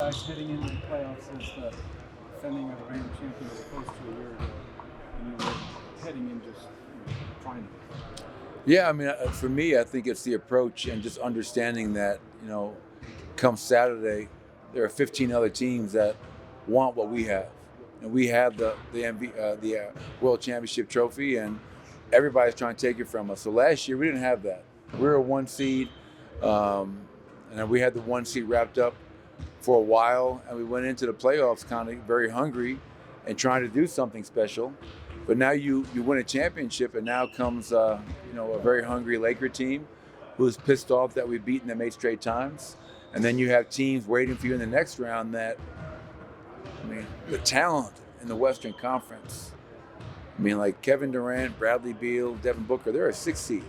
guys heading into the playoffs as the defending of the reigning champion as opposed to a year ago? And you were heading in just trying to. Yeah, I mean, for me, I think it's the approach and just understanding that, come Saturday, there are 15 other teams that want what we have. And we have the World Championship trophy, and everybody's trying to take it from us. So last year, we didn't have that. We were a 1 seed, and we had the 1 seed wrapped up for a while, and we went into the playoffs kind of very hungry and trying to do something special. But now you win a championship, and now comes a very hungry Laker team who's pissed off that we've beaten them 8 straight times. And then you have teams waiting for you in the next round that, the talent in the Western Conference. Like Kevin Durant, Bradley Beal, Devin Booker, they're a 6 seed.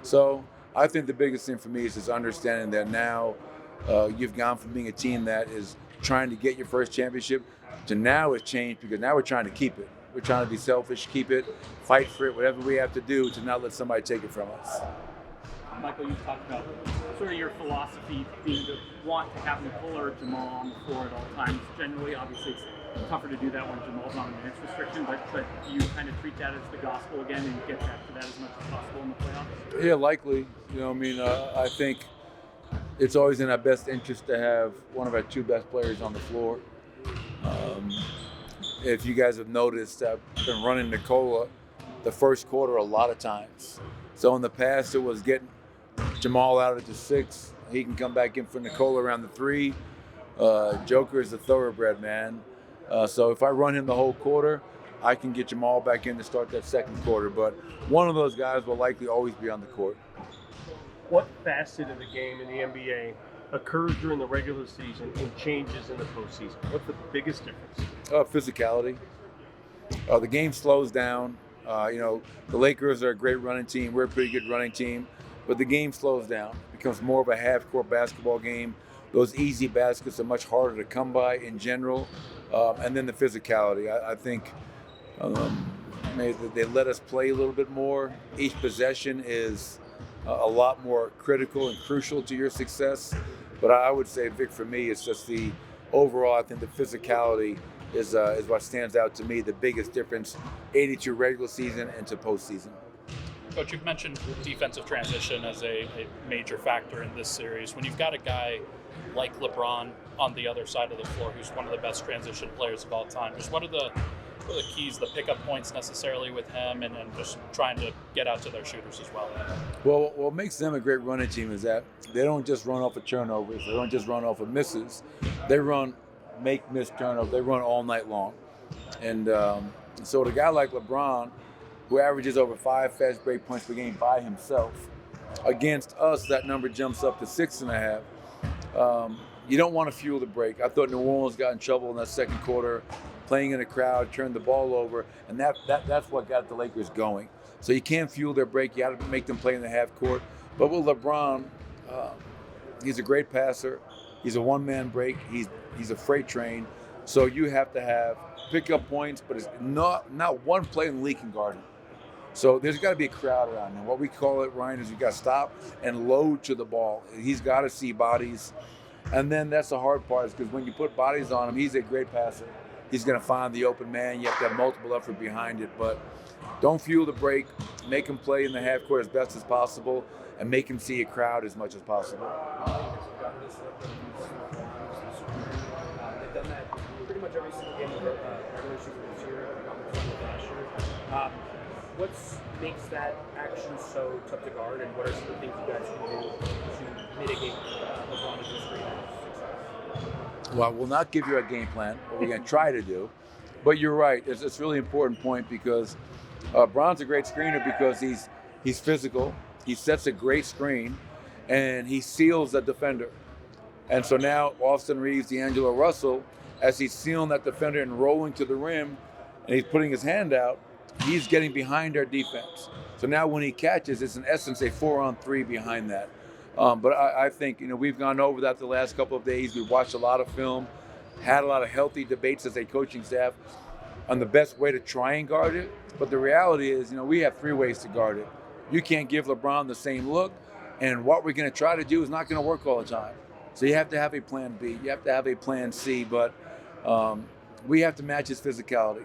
So I think the biggest thing for me is just understanding that now you've gone from being a team that is trying to get your first championship to now it's changed because now we're trying to keep it. We're trying to be selfish, keep it, fight for it, whatever we have to do to not let somebody take it from us. Michael, you talked about sort of your philosophy being to want to have Nikola or Jamal on the floor at all times. Generally, obviously, it's tougher to do that when Jamal's on a minutes restriction, but do you kind of treat that as the gospel again and get back to that as much as possible in the playoffs? Yeah, likely. I think it's always in our best interest to have one of our 2 best players on the floor. If you guys have noticed, I've been running Nikola the first quarter a lot of times. So in the past, it was getting Jamal out at the 6. He can come back in for Nikola around the 3. Joker is a thoroughbred, man. So if I run him the whole quarter, I can get Jamal back in to start that second quarter. But one of those guys will likely always be on the court. What facet of the game in the NBA occurs during the regular season and changes in the postseason? What's the biggest difference? Physicality. The game slows down. The Lakers are a great running team. We're a pretty good running team. But the game slows down. It becomes more of a half-court basketball game. Those easy baskets are much harder to come by in general. And then the physicality. I think they let us play a little bit more. Each possession is a lot more critical and crucial to your success. But I would say, Vic, for me, it's just the overall, I think the physicality is what stands out to me, the biggest difference, 82 regular season into postseason. Coach, you've mentioned defensive transition as a major factor in this series. When you've got a guy like LeBron on the other side of the floor, who's one of the best transition players of all time, just what are the keys, the pickup points necessarily with him and just trying to get out to their shooters as well? Well, what makes them a great running team is that they don't just run off of turnovers. They don't just run off of misses. They miss turnovers. They run all night long. And so the guy like LeBron, who averages over 5 fast break points per game by himself, against us, that number jumps up to 6.5. You don't want to fuel the break. I thought New Orleans got in trouble in that second quarter, playing in a crowd, turned the ball over, and that's what got the Lakers going. So you can't fuel their break. You got to make them play in the half court. But with LeBron, he's a great passer. He's a one-man break. He's a freight train. So you have to have pickup points, but it's not one play in the league can guard him. So there's got to be a crowd around him. What we call it, Ryan, is you got to stop and load to the ball. He's got to see bodies. And then that's the hard part, is because when you put bodies on him, he's a great passer. He's going to find the open man. You have to have multiple effort behind it. But don't fuel the break. Make him play in the half court as best as possible and make him see a crowd as much as possible. They've done that pretty much every single game of the regular season this year. Last year. What makes that action so tough to guard, and what are some of the things you guys can do to mitigate LeBron's success? Well, we'll not give you a game plan, what we're going to try to do. But you're right. It's a really important point because Bron's a great screener because he's physical. He sets a great screen, and he seals the defender. And so now Austin Reeves, D'Angelo Russell, as he's sealing that defender and rolling to the rim, and he's putting his hand out, he's getting behind our defense. So now when he catches, it's in essence a 4-on-3 behind that. But I think, we've gone over that the last couple of days. We've watched a lot of film, had a lot of healthy debates as a coaching staff on the best way to try and guard it. But the reality is, we have 3 ways to guard it. You can't give LeBron the same look, and what we're going to try to do is not going to work all the time. So you have to have a plan B. You have to have a plan C. But we have to match his physicality.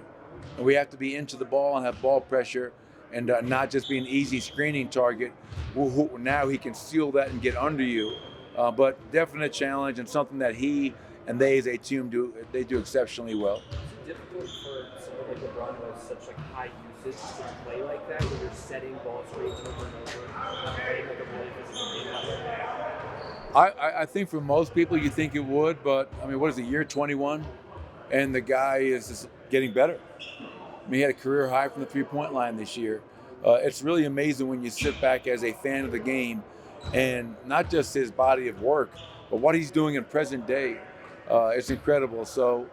And we have to be into the ball and have ball pressure and not just be an easy screening target. Now he can steal that and get under you. But definite challenge and something that he and they as a team do exceptionally well. Is it difficult for someone like LeBron who has such like high usage to play like that when you're setting ball screens over and over, playing like a really physical game like that? I think for most people you think it would, but I mean, what is it, year 21? And the guy is just getting better. I mean, he had a career high from the three-point line this year. It's really amazing when you sit back as a fan of the game and not just his body of work, but what he's doing in present day. It's incredible. So,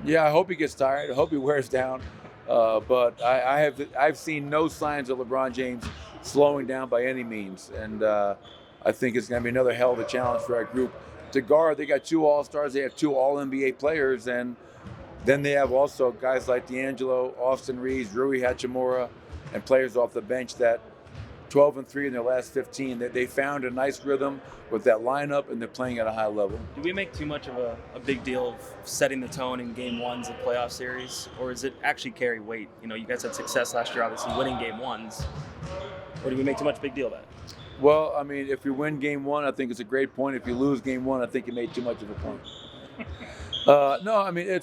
yeah, I hope he gets tired. I hope he wears down. But I've seen no signs of LeBron James slowing down by any means. And I think it's going to be another hell of a challenge for our group to guard. They got 2 All-Stars. They have 2 All-NBA players. And then they have also guys like D'Angelo, Austin Reeves, Rui Hachimura, and players off the bench that 12-3 in their last 15. They found a nice rhythm with that lineup, and they're playing at a high level. Do we make too much of a big deal of setting the tone in game ones of playoff series, or does it actually carry weight? You know, you guys had success last year, obviously, winning game ones. Or do we make too much big deal of that? Well, I mean, if you win game 1, I think it's a great point. If you lose game 1, I think you made too much of a point. No, I mean,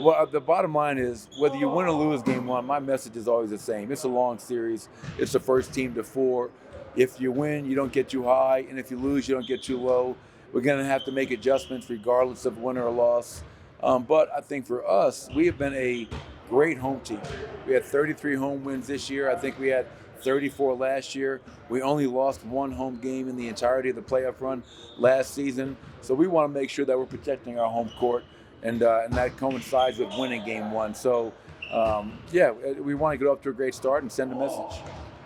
well, the bottom line is whether you win or lose game 1, my message is always the same. It's a long series. It's the first team to 4. If you win, you don't get too high, and if you lose, you don't get too low. We're going to have to make adjustments regardless of win or loss. But I think for us, we have been a great home team. We had 33 home wins this year. I think we had 34 last year. We only lost 1 home game in the entirety of the playoff run last season. So we want to make sure that we're protecting our home court, and that coincides with winning game 1. So, yeah, we want to get off to a great start and send a message.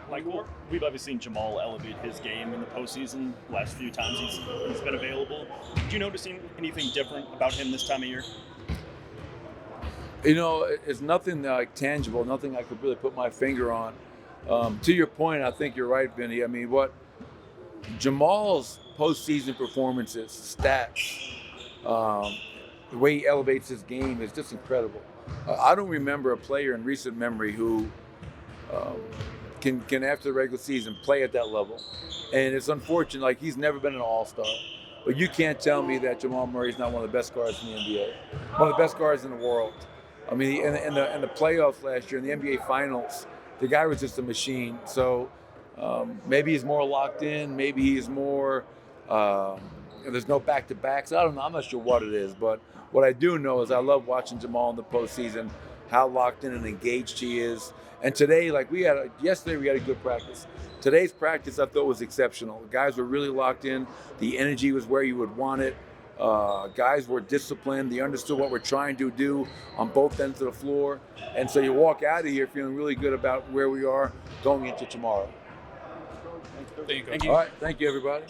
Michael, we've obviously seen Jamal elevate his game in the postseason last few times he's been available. Did you notice anything different about him this time of year? You know, it's nothing like tangible, nothing I could really put my finger on. To your point, I think you're right, Vinny. I mean, what Jamal's postseason performances, stats, the way he elevates his game is just incredible. I don't remember a player in recent memory who can after the regular season play at that level. And it's unfortunate, like he's never been an all-star. But you can't tell me that Jamal Murray is not one of the best guards in the NBA, one of the best guards in the world. I mean, in the playoffs last year, in the NBA Finals, the guy was just a machine. So maybe he's more locked in. Maybe he's more, there's no back-to-backs. I don't know. I'm not sure what it is. But what I do know is I love watching Jamal in the postseason, how locked in and engaged he is. And today, like yesterday we had a good practice. Today's practice I thought was exceptional. The guys were really locked in. The energy was where you would want it. Guys were disciplined. They understood what we're trying to do on both ends of the floor. And so you walk out of here feeling really good about where we are going into tomorrow. Thank you. All right. Thank you, everybody.